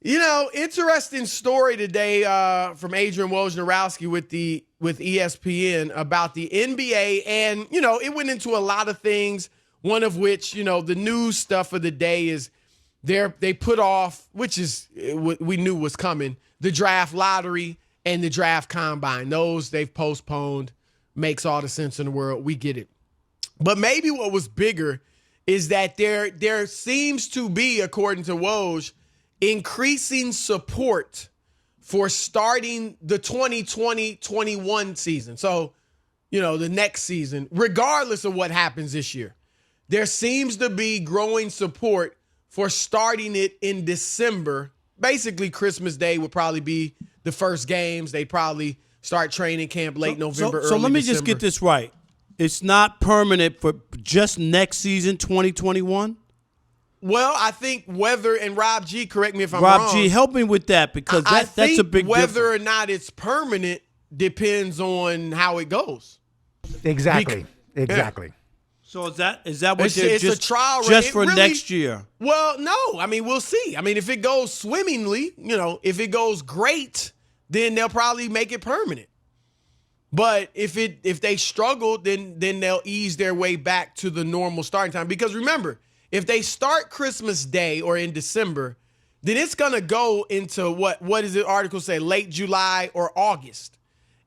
Interesting story today from Adrian Wojnarowski with ESPN about the NBA, and it went into a lot of things. One of which, the news stuff of the day is they put off, which is what we knew was coming, the draft lottery and the draft combine. Those they've postponed. Makes all the sense in the world. We get it. But maybe what was bigger is that there seems to be, according to Woj, increasing support for starting the 2020-21 season. So, the next season, regardless of what happens this year, there seems to be growing support for starting it in December. Basically, Christmas Day would probably be the first games. They probably start training camp late November, early December. So let me just get this right. It's not permanent for just next season, 2021? Well, I think whether, and Rob G, correct me if I'm wrong. Rob G, help me with that because that's a big difference. Whether or not it's permanent depends on how it goes. Exactly. Yeah. So is that what it's a trial run. Just for next year? Well, no. I mean, we'll see. I mean, if it goes swimmingly, if it goes great, then they'll probably make it permanent. But if they struggle, then they'll ease their way back to the normal starting time. Because remember, if they start Christmas Day or in December, then it's gonna go into what does the article say? Late July or August.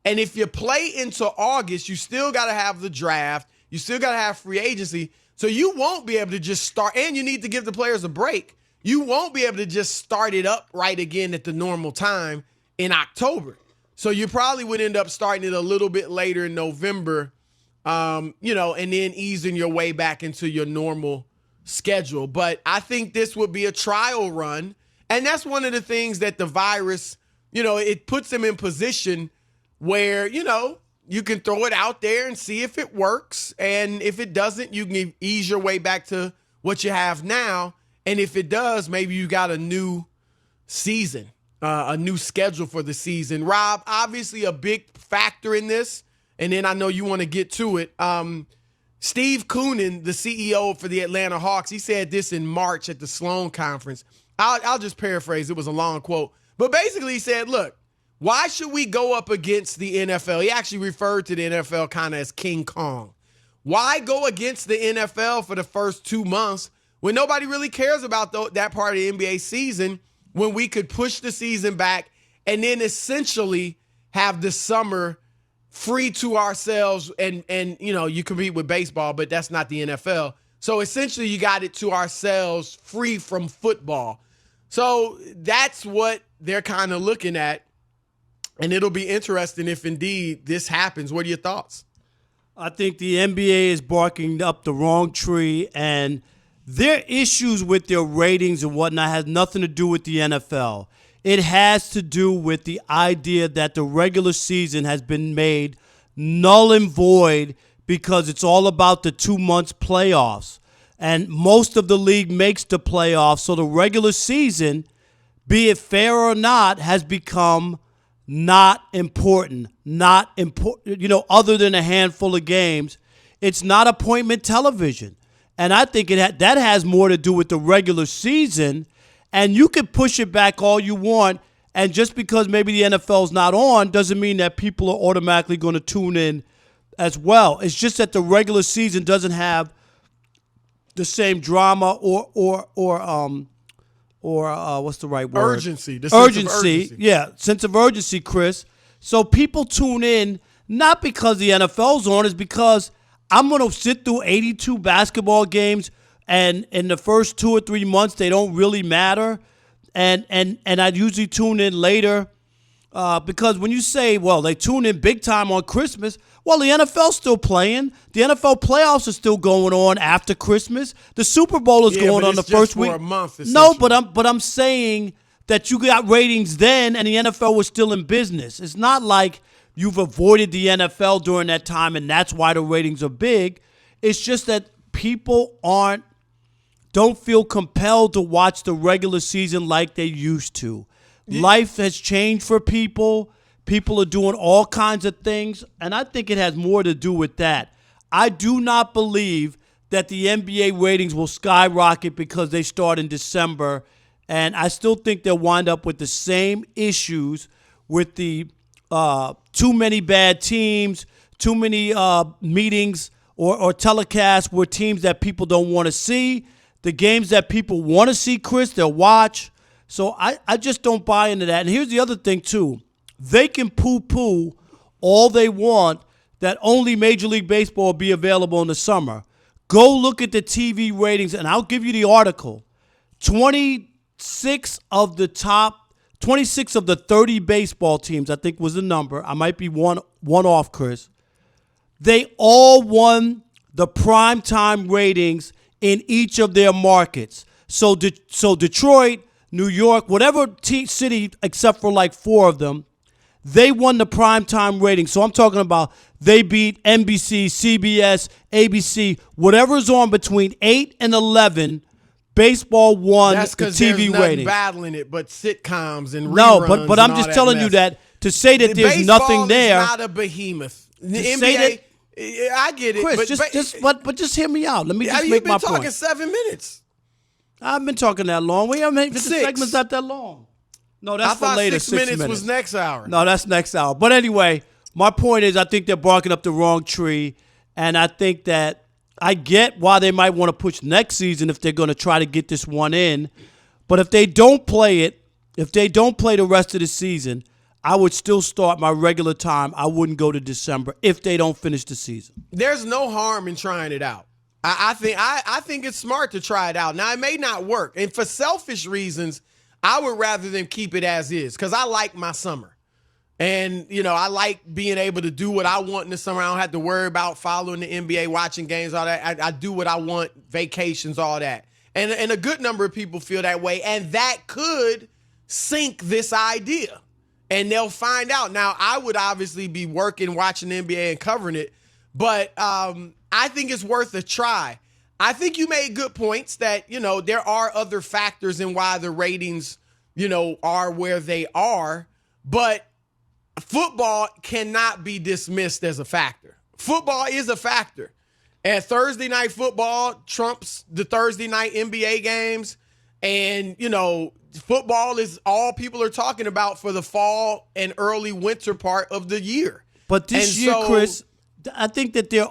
And if you play into August, you still gotta have the draft. You still gotta have free agency. So you won't be able to just start, and you need to give the players a break. You won't be able to just start it up right again at the normal time in October. So you probably would end up starting it a little bit later in November, and then easing your way back into your normal schedule. But I think this would be a trial run. And that's one of the things that the virus, it puts them in position where, you can throw it out there and see if it works. And if it doesn't, you can ease your way back to what you have now. And if it does, maybe you got a new season. A new schedule for the season. Rob, obviously a big factor in this, and then I know you want to get to it. Steve Koonin, the CEO for the Atlanta Hawks, he said this in March at the Sloan Conference. I'll just paraphrase. It was a long quote. But basically he said, look, why should we go up against the NFL? He actually referred to the NFL kind of as King Kong. Why go against the NFL for the first 2 months when nobody really cares about that part of the NBA season, when we could push the season back and then essentially have the summer free to ourselves and you compete with baseball, but that's not the NFL. So essentially you got it to ourselves free from football. So that's what they're kind of looking at. And it'll be interesting if indeed this happens. What are your thoughts? I think the NBA is barking up the wrong tree, and their issues with their ratings and whatnot has nothing to do with the NFL. It has to do with the idea that the regular season has been made null and void because it's all about the 2 months playoffs. And most of the league makes the playoffs. So the regular season, be it fair or not, has become not important. Other than a handful of games. It's not appointment television. And I think that has more to do with the regular season. And you can push it back all you want. And just because maybe the NFL's not on doesn't mean that people are automatically going to tune in as well. It's just that the regular season doesn't have the same drama or what's the right word? Urgency. Urgency. Yeah, sense of urgency, Chris. So people tune in not because the NFL's on, it's because I'm going to sit through 82 basketball games, and in the first 2 or 3 months, they don't really matter. And I usually tune in later because when you say, well, they tune in big time on Christmas, well, the NFL's still playing. The NFL playoffs are still going on after Christmas. The Super Bowl is going on the first week. For a month, no, but I'm saying that you got ratings then, and the NFL was still in business. It's not like you've avoided the NFL during that time, and that's why the ratings are big. It's just that people don't feel compelled to watch the regular season like they used to. Yeah. Life has changed for people. People are doing all kinds of things, and I think it has more to do with that. I do not believe that the NBA ratings will skyrocket because they start in December And I still think they'll wind up with the same issues with the too many bad teams, too many meetings or telecasts with teams that people don't want to see. The games that people want to see, Chris, they'll watch. So I just don't buy into that. And here's the other thing, too. They can poo-poo all they want that only Major League Baseball will be available in the summer. Go look at the TV ratings, and I'll give you the article. 26 of the 30 baseball teams, I think was the number. I might be one off, Chris. They all won the primetime ratings in each of their markets. So Detroit, New York, whatever city except for like 4 of them, they won the primetime rating. So I'm talking about they beat NBC, CBS, ABC, whatever's on between 8 and 11. Baseball won the TV there's nothing rating. battling it, but sitcoms and no, reruns but I'm just telling you that to say that there's nothing there. Baseball is not a behemoth. The NBA, I get it, Chris, but just hear me out. Let me just make my point. You've been talking 7 minutes. I've been talking that long. The segment's not that long. No, that's for later. 6 minutes was next hour. No, that's next hour. But anyway, my point is I think they're barking up the wrong tree, and I think that I get why they might want to push next season if they're going to try to get this one in. But if they don't play it, if they don't play the rest of the season, I would still start my regular time. I wouldn't go to December if they don't finish the season. There's no harm in trying it out. I think it's smart to try it out. Now, it may not work. And for selfish reasons, I would rather them keep it as is because I like my summer. And, I like being able to do what I want in the summer. I don't have to worry about following the NBA, watching games, all that. I do what I want, vacations, all that. And a good number of people feel that way. And that could sink this idea. And they'll find out. Now, I would obviously be working, watching the NBA and covering it. But I think it's worth a try. I think you made good points that, there are other factors in why the ratings, are where they are. But football cannot be dismissed as a factor. Football is a factor. And Thursday night football trumps the Thursday night NBA games. And, football is all people are talking about for the fall and early winter part of the year. But this year, Chris, I think that they're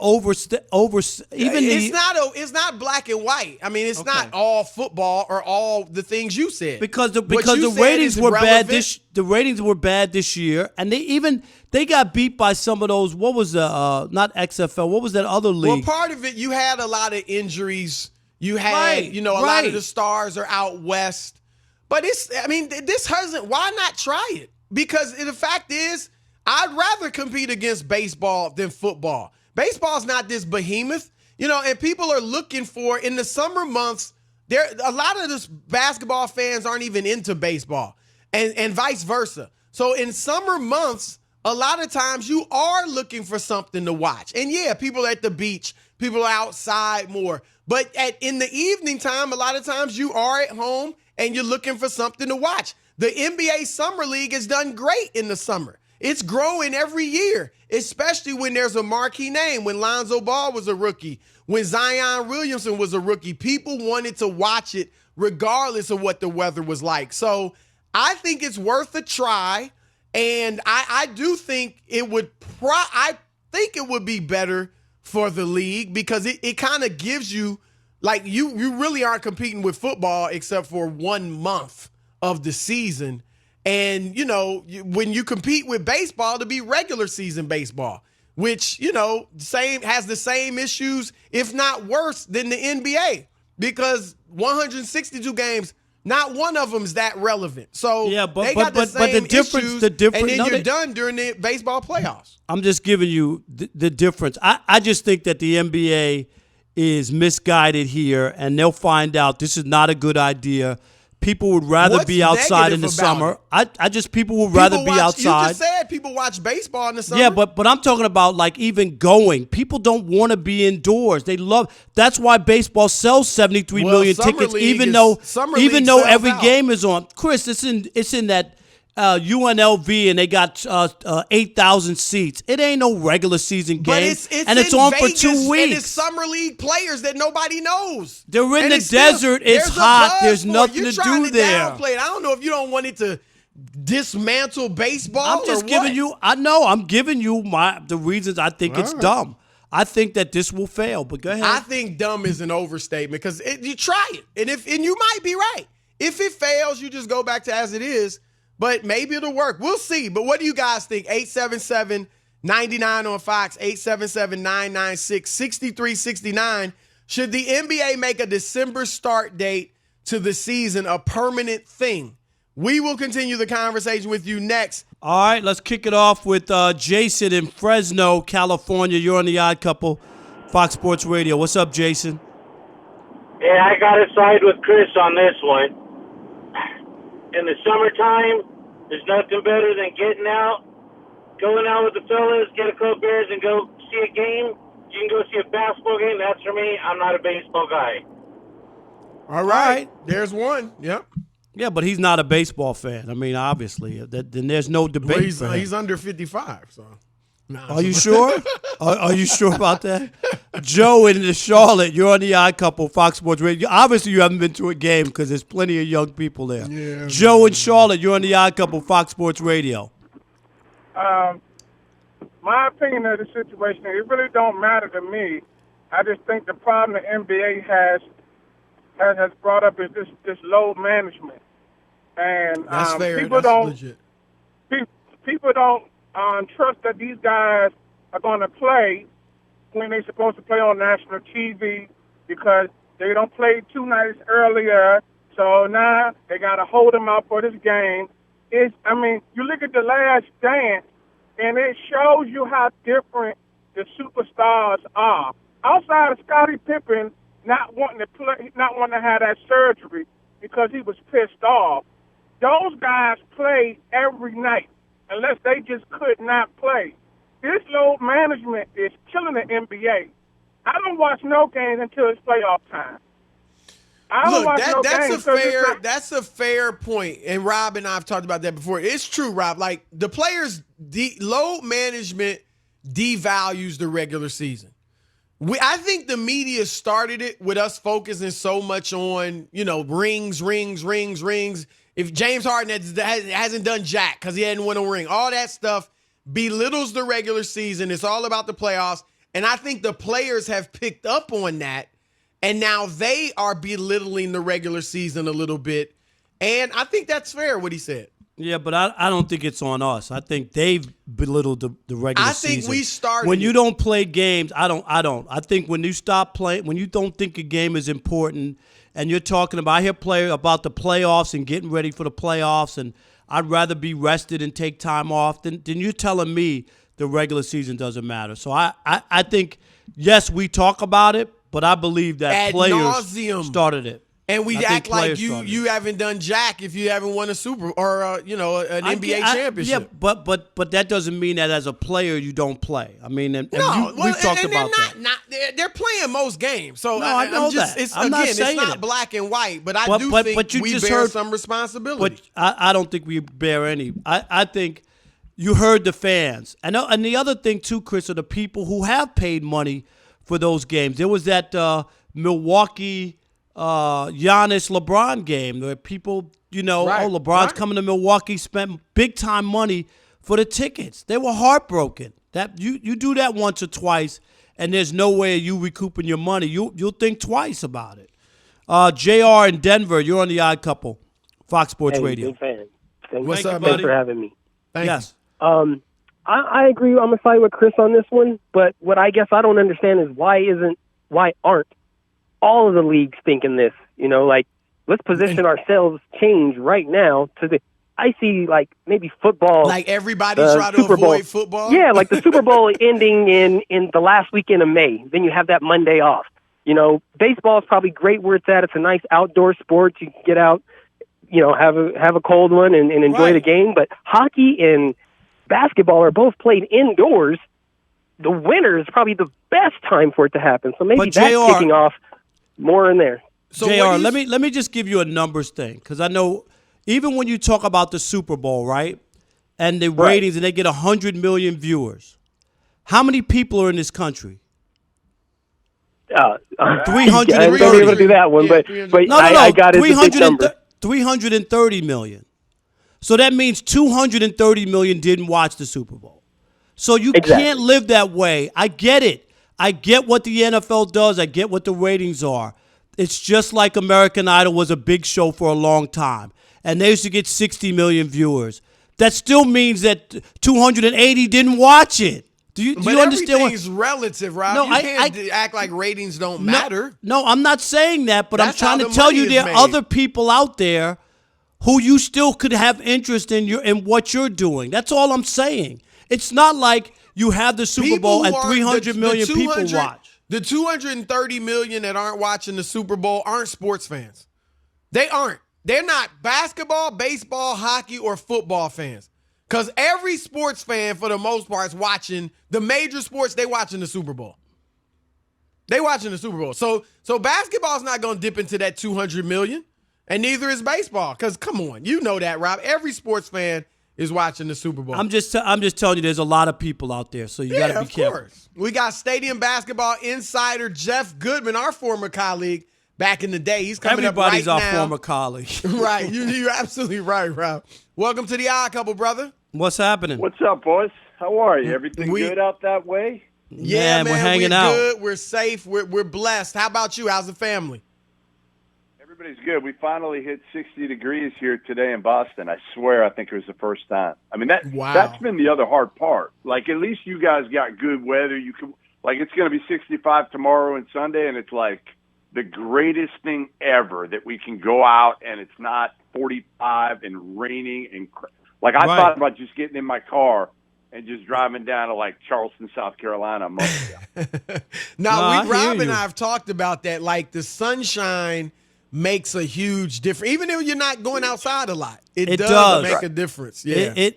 it's not black and white. I mean, it's not all football or all the things you said. Because the ratings were bad this year, and they got beat by some of those. What was not XFL? What was that other league? Well, part of it, you had a lot of injuries. You had a lot of the stars are out west. But this hasn't. Why not try it? Because the fact is, I'd rather compete against baseball than football. Baseball's not this behemoth, and people are looking for, in the summer months, a lot of the basketball fans aren't even into baseball and vice versa. So in summer months, a lot of times you are looking for something to watch. And yeah, people are at the beach, people are outside more. But in the evening time, a lot of times you are at home and you're looking for something to watch. The NBA Summer League has done great in the summer. It's growing every year, especially when there's a marquee name. When Lonzo Ball was a rookie, when Zion Williamson was a rookie, people wanted to watch it regardless of what the weather was like. So I think it's worth a try, and I do think it would be better for the league because it kind of gives you, like, you really aren't competing with football except for 1 month of the season. And, when you compete with baseball, to be regular season baseball, which, has the same issues, if not worse, than the NBA, because 162 games, not one of them is that relevant. So yeah, they got the same issues, and then you're done during the baseball playoffs. I'm just giving you the difference. I just think that the NBA is misguided here, and they'll find out this is not a good idea. People would rather be outside in the summer. People would rather be outside. You just said people watch baseball in the summer. Yeah, but I'm talking about like even going. People don't want to be indoors. That's why baseball sells 73 million tickets, even though every game is on. Chris, it's in UNLV and they got 8,000 seats. It ain't no regular season game. But it's and it's on Vegas, for 2 weeks. And it's summer league players that nobody knows. They're in and the desert. It's hot. There's nothing to do there. Downplay it. I don't know if you don't want it to dismantle baseball. I'm just giving you. I know. I'm giving you the reasons I think it's dumb. I think that this will fail. But go ahead. I think dumb is an overstatement because you try it, and you might be right. If it fails, you just go back to as it is. But maybe it'll work. We'll see. But what do you guys think? 877-99 on Fox, 877-996-6369. Should the NBA make a December start date to the season a permanent thing? We will continue the conversation with you next. All right, let's kick it off with Jason in Fresno, California. You're on The Odd Couple, Fox Sports Radio. What's up, Jason? Yeah, I got to side with Chris on this one. In the summertime, there's nothing better than getting out, going out with the fellas, get a couple beers, and go see a game. You can go see a basketball game. That's for me. I'm not a baseball guy. All right. There's one. Yep. Yeah, but he's not a baseball fan. I mean, obviously. Then there's no debate. Well, he's under 55, so. Nah. Are you sure? Are you sure about that? Joe in Charlotte, you're on The Odd Couple, Fox Sports Radio. Obviously, you haven't been to a game because there's plenty of young people there. Yeah, Joe in Charlotte, you're on The Odd Couple, Fox Sports Radio. My opinion of the situation, it really don't matter to me. I just think the problem the NBA has brought up is this load management. And that's fair. People that's don't legit. People don't trust that these guys are going to play when they're supposed to play on national TV because they don't play 2 nights earlier. So now they got to hold them out for this game. You look at The Last Dance, and it shows you how different the superstars are. Outside of Scottie Pippen not wanting to play, not wanting to have that surgery because he was pissed off, those guys play every night unless they just could not play. This load management is killing the NBA. I don't watch no games until it's playoff time. That's a fair point. And Rob and I have talked about that before. It's true, Rob. Like the players, load management devalues the regular season. I think the media started it with us focusing so much on, rings. If James Harden hasn't done jack because he hadn't won a ring, all that stuff belittles the regular season. It's all about the playoffs. And I think the players have picked up on that. And now they are belittling the regular season a little bit. And I think that's fair, what he said. Yeah, but I don't think it's on us. I think they've belittled the regular season. I think we started. When you don't play games, I don't. I think when you stop playing, when you don't think a game is important, and you're talking about, I hear about the playoffs and getting ready for the playoffs, and I'd rather be rested and take time off than you're telling me the regular season doesn't matter. So I think, yes, we talk about it, but I believe that ad players nauseum started it. And we act like you haven't done jack if you haven't won a Super or an NBA championship. Yeah, but that doesn't mean that as a player you don't play. I mean, we've talked about that. They're playing most games, so no, I know that. It's not black and white. But I do think we bear some responsibility. But I don't think we bear any. I think you heard the fans, and the other thing too, Chris, are the people who have paid money for those games. There was that Milwaukee. Giannis LeBron game where people, LeBron's coming to Milwaukee, spent big time money for the tickets. They were heartbroken. That you do that once or twice, and there's no way you recouping your money. You'll think twice about it. JR in Denver, you're on The Odd Couple, Fox Sports Radio. Big fan. What's up, buddy? Thanks for having me. Yes. I agree. I'm gonna side with Chris on this one, but what I guess I don't understand is why aren't all of the leagues thinking this? Let's position ourselves change right now to I see maybe football. Like everybody's trying to avoid football? Yeah, like the Super Bowl ending in the last weekend of May. Then you have that Monday off. Baseball is probably great where it's at. It's a nice outdoor sport. You can get out, have a cold one and enjoy the game. But hockey and basketball are both played indoors. The winter is probably the best time for it to happen. So maybe that's kicking off more in there. So JR, let me just give you a numbers thing because I know even when you talk about the Super Bowl, right? And the ratings, and they get 100 million viewers. How many people are in this country? 330. I won't be able to do that one, but No. I got it. 330 million. So that means 230 million didn't watch the Super Bowl. So you can't live that way. I get it. I get what the NFL does. I get what the ratings are. It's just like American Idol was a big show for a long time, and they used to get 60 million viewers. That still means that 280 didn't watch it. Do you understand? Everything's relative, Rob. No, you can't act like ratings don't matter. No, I'm not saying that, but That's I'm trying to tell you there are other people out there who you still could have interest in what you're doing. That's all I'm saying. It's not like you have the Super Bowl and 300 million people watch. The 230 million that aren't watching the Super Bowl aren't sports fans. They aren't. They're not basketball, baseball, hockey, or football fans. Because every sports fan, for the most part, is watching the major sports. They watching the Super Bowl. They watching the Super Bowl. So basketball's not going to dip into that 200 million, and neither is baseball. Because come on, you know that, Rob. Every sports fan is watching the Super Bowl. I'm just telling you, there's a lot of people out there, so you got to be careful. Course. We got Stadium Basketball insider Jeff Goodman, our former colleague back in the day. He's coming Everybody's up right our now. former colleague. Right. You're absolutely right, Rob. Welcome to the Odd Couple, brother. What's happening? What's up, boys? How are you? Everything good out that way? Yeah, man, we're hanging out. Good. We're safe. We're blessed. How about you? How's the family? Everybody's good. We finally hit 60 degrees here today in Boston. I swear, I think it was the first time. I mean, that's been the other hard part. Like, at least you guys got good weather. You can, like, it's going to be 65 tomorrow and Sunday, and it's like the greatest thing ever that we can go out and it's not 45 and raining and like I thought about just getting in my car and just driving down to like Charleston, South Carolina a month ago. Rob and I have talked about that. Like the sunshine makes a huge difference. Even if you're not going outside a lot, it does make a difference. Yeah.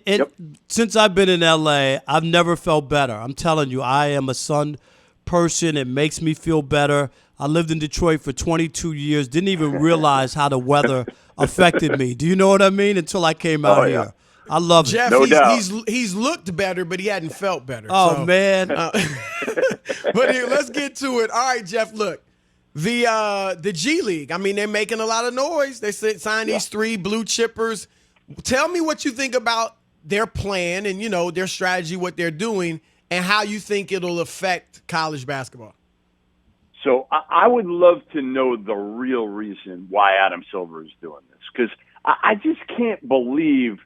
Since I've been in LA, I've never felt better. I'm telling you, I am a sun person. It makes me feel better. I lived in Detroit for 22 years, didn't even realize how the weather affected me. Do you know what I mean? Until I came out here. I love Jeff, no doubt. He's looked better, but he hadn't felt better. Oh, man. But here, let's get to it. All right, Jeff, look. The G League, I mean, they're making a lot of noise. They signed these 3 blue chippers. Tell me what you think about their plan and, their strategy, what they're doing, and how you think it'll affect college basketball. So I would love to know the real reason why Adam Silver is doing this, because I just can't believe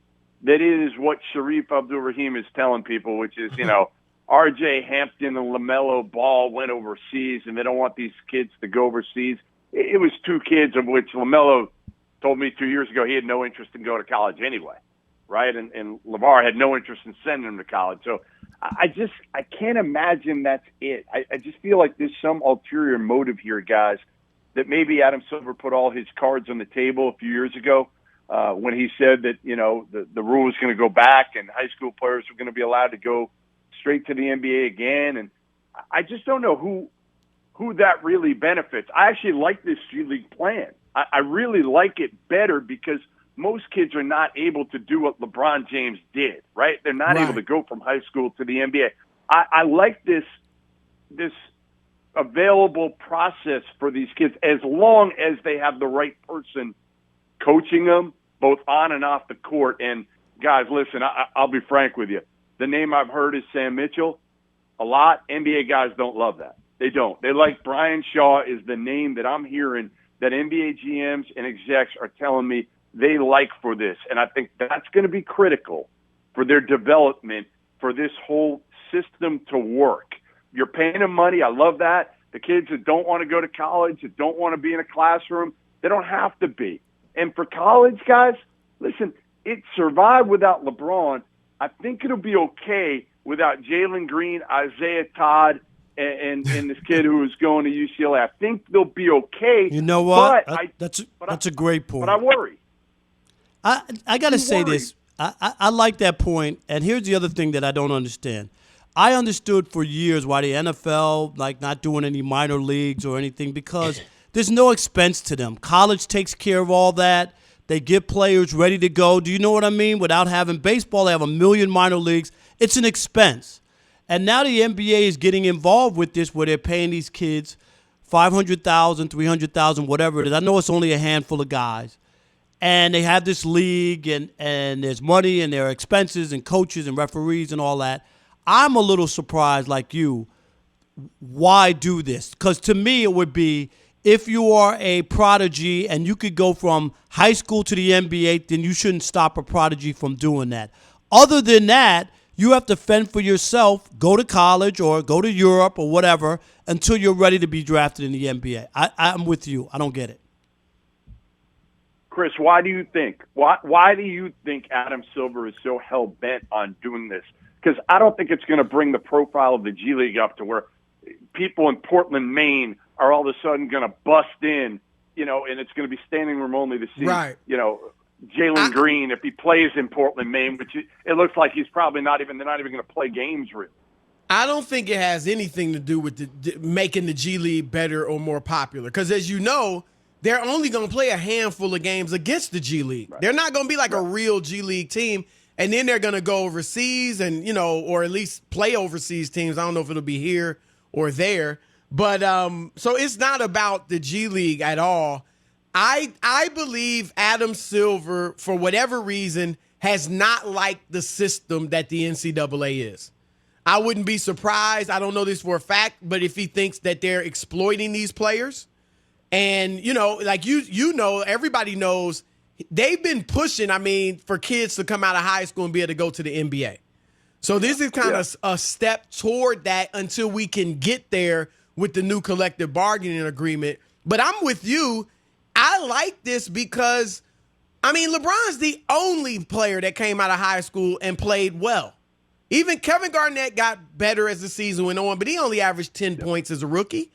that it is what Sharif Abdul-Rahim is telling people, which is, R.J. Hampton and LaMelo Ball went overseas, and they don't want these kids to go overseas. It was 2 kids, of which LaMelo told me 2 years ago he had no interest in going to college anyway, right? And LeVar had no interest in sending him to college. So I can't imagine that's it. I just feel like there's some ulterior motive here, guys, that maybe Adam Silver put all his cards on the table a few years ago when he said that, the rule was going to go back and high school players were going to be allowed to go straight to the NBA again. And I just don't know who that really benefits. I actually like this G League plan. I really like it better because most kids are not able to do what LeBron James did, right? They're not able to go from high school to the NBA. I like this available process for these kids as long as they have the right person coaching them, both on and off the court. And, guys, listen, I'll be frank with you. The name I've heard is Sam Mitchell a lot. NBA guys don't love that. They don't. They like Brian Shaw is the name that I'm hearing that NBA GMs and execs are telling me they like for this. And I think that's going to be critical for their development, for this whole system to work. You're paying them money. I love that. The kids that don't want to go to college, that don't want to be in a classroom, they don't have to be. And for college guys, listen, it survived without LeBron. I think it'll be okay without Jalen Green, Isaiah Todd, and this kid who is going to UCLA. I think they'll be okay. You know what? That's a great point. But I worry. I got to say this. I like that point. And here's the other thing that I don't understand. I understood for years why the NFL, not doing any minor leagues or anything, because there's no expense to them. College takes care of all that. They get players ready to go. Do you know what I mean? Without having baseball, they have 1 million minor leagues. It's an expense. And now the NBA is getting involved with this where they're paying these kids $500,000, $300,000, whatever it is. I know it's only a handful of guys. And they have this league, and there's money, and there are expenses, and coaches, and referees, and all that. I'm a little surprised, like you, why do this? Because to me, it would be if you are a prodigy and you could go from high school to the NBA, then you shouldn't stop a prodigy from doing that. Other than that, you have to fend for yourself, go to college or go to Europe or whatever until you're ready to be drafted in the NBA. I'm with you. I don't get it. Chris, why do you think? Why do you think Adam Silver is so hell bent on doing this? Because I don't think it's going to bring the profile of the G League up to where people in Portland, Maine, are all of a sudden going to bust in, and it's going to be standing room only to see, Jalen Green if he plays in Portland, Maine, which it looks like he's probably they're not even going to play games really. I don't think it has anything to do with making the G League better or more popular. Because as you know, they're only going to play a handful of games against the G League. Right. They're not going to be like a real G League team. And then they're going to go overseas and, or at least play overseas teams. I don't know if it'll be here or there. But so it's not about the G League at all. I believe Adam Silver, for whatever reason, has not liked the system that the NCAA is. I wouldn't be surprised. I don't know this for a fact, but if he thinks that they're exploiting these players, and like everybody knows they've been pushing. I mean, for kids to come out of high school and be able to go to the NBA. So this is kind of a step toward that until we can get there with the new collective bargaining agreement. But I'm with you. I like this because, LeBron's the only player that came out of high school and played well. Even Kevin Garnett got better as the season went on, but he only averaged 10 points as a rookie.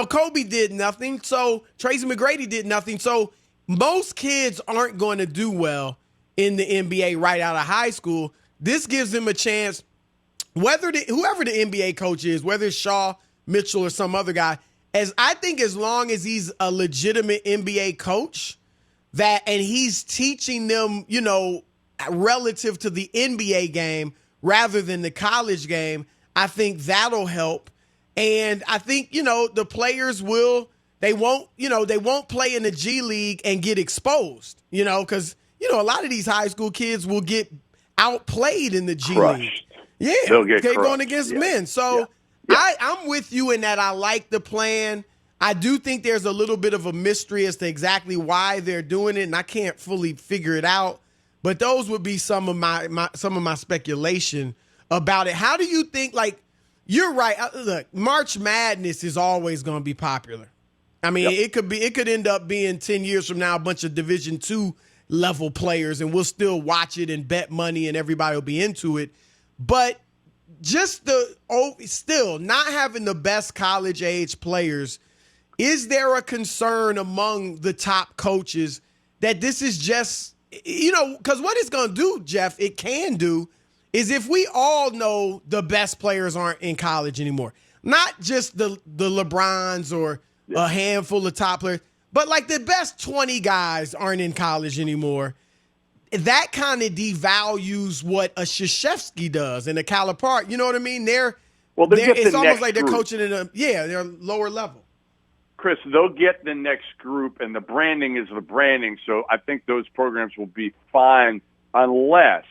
Kobe did nothing. So Tracy McGrady did nothing. So most kids aren't going to do well in the NBA right out of high school. This gives them a chance, whoever the NBA coach is, whether it's Shaw, Mitchell, or some other guy, as long as he's a legitimate NBA coach, and he's teaching them, relative to the NBA game rather than the college game, I think that'll help. And I think, the players they won't play in the G League and get exposed, because, a lot of these high school kids will get outplayed in the G League. Yeah, they're going against men. So I'm with you in that I like the plan. I do think there's a little bit of a mystery as to exactly why they're doing it, and I can't fully figure it out. But those would be some of my speculation about it. How do you think, you're right. Look, March Madness is always going to be popular. It could end up being 10 years from now a bunch of Division II level players, and we'll still watch it and bet money, and everybody will be into it. But just still not having the best college age players, is there a concern among the top coaches that this is just, because what it's going to do, Jeff, it can do, is if we all know the best players aren't in college anymore, not just the LeBrons or a handful of top players, but like the best 20 guys aren't in college anymore, that kind of devalues what a Krzyzewski does and a Calipari. You know what I mean? It's almost like they're coaching they're lower level. Chris, they'll get the next group, and the branding is the branding, so I think those programs will be fine unless,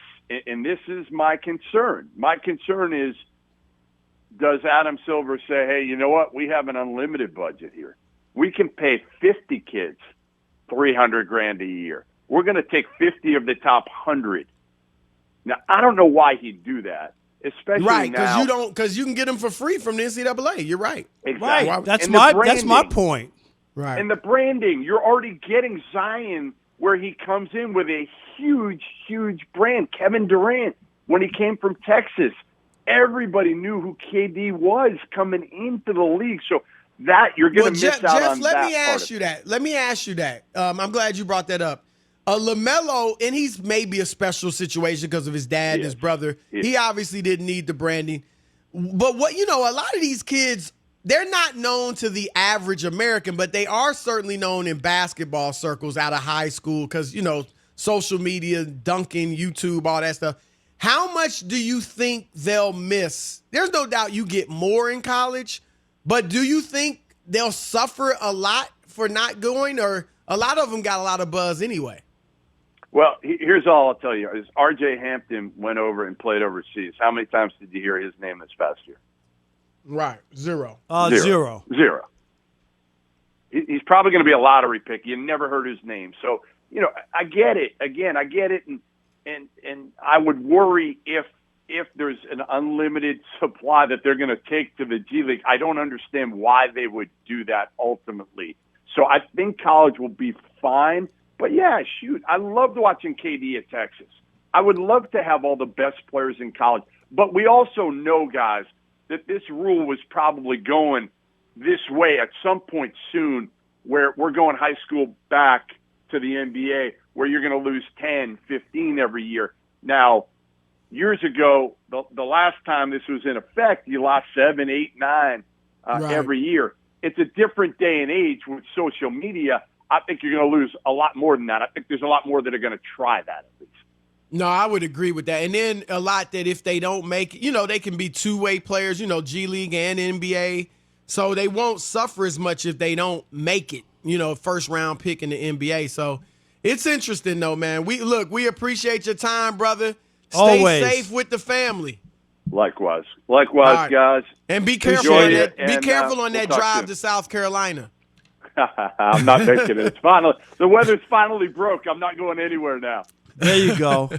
and this is my concern. My concern is, does Adam Silver say, hey, you know what? We have an unlimited budget here. We can pay 50 kids $300,000 a year. We're going to take 50 of the top 100. Now, I don't know why he'd do that, especially now. Because you can get them for free from the NCAA. You're right. Exactly. Right. That's my point. Right. And the branding, you're already getting Zion where he comes in with a huge, huge brand. Kevin Durant, when he came from Texas, everybody knew who KD was coming into the league. So that you're going to miss out on that. Let me ask you that. I'm glad you brought that up. LaMelo, and he's maybe a special situation because of his dad and his brother. He obviously didn't need the branding. But a lot of these kids they're not known to the average American, but they are certainly known in basketball circles out of high school because, social media, dunking, YouTube, all that stuff. How much do you think they'll miss? There's no doubt you get more in college, but do you think they'll suffer a lot for not going, or a lot of them got a lot of buzz anyway? Well, here's all I'll tell you. Is R.J. Hampton went over and played overseas. How many times did you hear his name this past year? Right. Zero. Zero. He's probably going to be a lottery pick. You never heard his name. So, I get it. Again, I get it. And I would worry if there's an unlimited supply that they're going to take to the G League. I don't understand why they would do that ultimately. So I think college will be fine. But, yeah, shoot, I loved watching KD at Texas. I would love to have all the best players in college. But we also know, guys, that this rule was probably going this way at some point soon, where we're going high school back to the NBA, where you're going to lose 10, 15 every year. Now, years ago, the last time this was in effect, you lost 7, 8, 9 every year. It's a different day and age with social media. I think you're going to lose a lot more than that. I think there's a lot more that are going to try that at least. No, I would agree with that. And then a lot that if they don't make it, they can be two-way players, G League and NBA. So they won't suffer as much if they don't make it, first-round pick in the NBA. So it's interesting, though, man. We appreciate your time, brother. Stay Always safe with the family. Likewise, right, guys. And be careful on that. Be careful on that drive to South Carolina. I'm not making it. The weather's finally broke. I'm not going anywhere now. There you go.